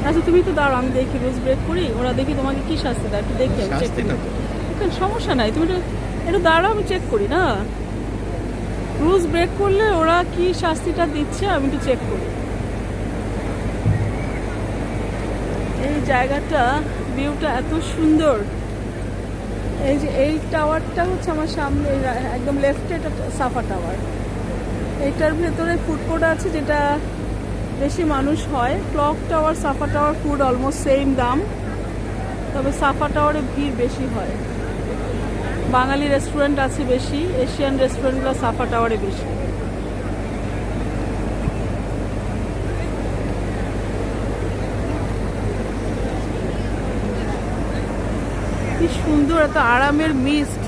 আচ্ছা তুমি তো দাঁড়াও, আমি দেখি রুলস ব্রেক করি, ওরা দেখি তোমাকে কি শাস্তি দেয় একটু দেখি, আমি চেক করি। সমস্যা নাই, তুমি একটু দাঁড়াও, আমি চেক করি না। রুলস ব্রেক করলে ওরা কি শাস্তিটা দিচ্ছে আমি একটু চেক করি। এই জায়গাটা ভিউটা এত সুন্দর। এই যে এই টাওয়ারটা হচ্ছে আমার সামনে, একদম লেফটে এটা সাফা টাওয়ার। এইটার ভেতরে ফুড কোর্ট আছে, যেটা বেশি মানুষ হয়। ক্লক টাওয়ার, সাফা টাওয়ার ফুড অলমোস্ট সেম দাম, তবে সাফা টাওয়ারে ভিড় বেশি হয়। বাঙালি রেস্টুরেন্ট আছে বেশি, এশিয়ান রেস্টুরেন্টগুলো সাফা টাওয়ারে বেশি। কি সুন্দর, এত আরামের মিস্ট,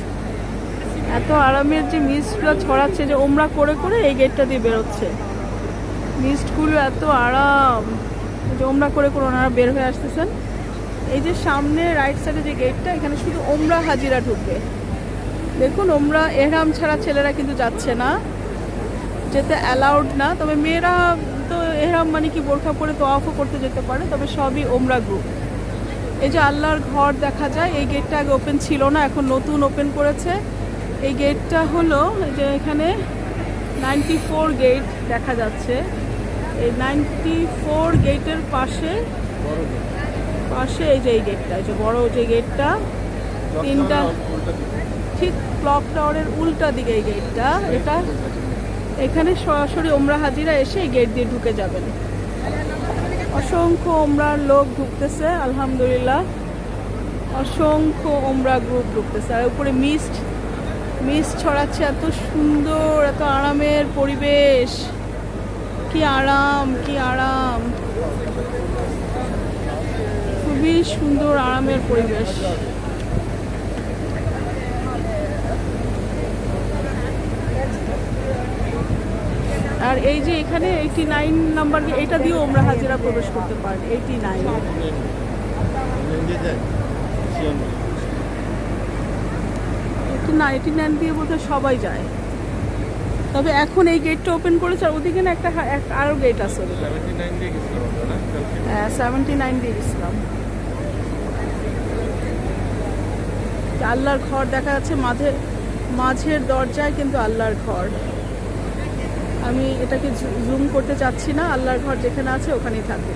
এত আরামের যে মিস্টগুলো ছড়াচ্ছে, যে ওমরা করে করে এই গেটটা দিয়ে বেরোচ্ছে। মিস্টগুলো এত আরাম, যে ওমরা করে করে ওনারা বের হয়ে আসতেছেন। এই যে সামনে রাইট সাইডে যে গেটটা, এখানে শুধু ওমরা হাজিরা ঢুকবে। দেখুন, ওমরা এহরাম ছাড়া ছেলেরা কিন্তু যাচ্ছে না, যেতে অ্যালাউড না। তবে মেয়েরা তো এহরাম মানে কি বোরখা পরে তোয়াফও করতে যেতে পারে, তবে সবই ওমরা গ্রুপ। এই যে আল্লাহর ঘর দেখা যায়, এই গেটটা আগে ওপেন ছিল না, এখন নতুন ওপেন করেছে। এই গেটটা হলো, এই যে এখানে 94 গেট দেখা যাচ্ছে। এই 94 গেটের পাশে এই যে এই গেটটা, এই যে বড় যে গেটটা, তিনটা ঠিক ক্লক টাওয়ারের উল্টা দিকে এই গেটটা। এটা এখানে সরাসরি ওমরা হাজিরা এসে এই গেট দিয়ে ঢুকে যাবেন। অসংখ্য ওমরার লোক ঢুকতেছে, আলহামদুলিল্লাহ। অসংখ্য ওমরা গ্রুপ ঢুকতেছে, আর উপরে মিস্ট ছড়াচ্ছে। এত সুন্দর, এত আরামের পরিবেশ, কি আরাম, কি আরাম, খুবই সুন্দর আরামের পরিবেশ। আর এই যে এখানে 89 নাম্বার, এটা দিয়েও আমরা হাজিরা প্রবেশ করতে পারি। 89 দিয়ে বোধহয় সবাই যায়। তবে এখন এই গেটটা ওপেন করেছে, আর ওদিকে না একটা আরো গেট আছে, 79 দিয়ে গেছিলাম। আল্লাহর ঘর দেখা যাচ্ছে মাঝের দরজায়, কিন্তু আল্লাহর ঘর। আমি এটাকে জুম করতে চাচ্ছি না, আল্লাহর ঘর যেখানে আছে ওখানেই থাকবে।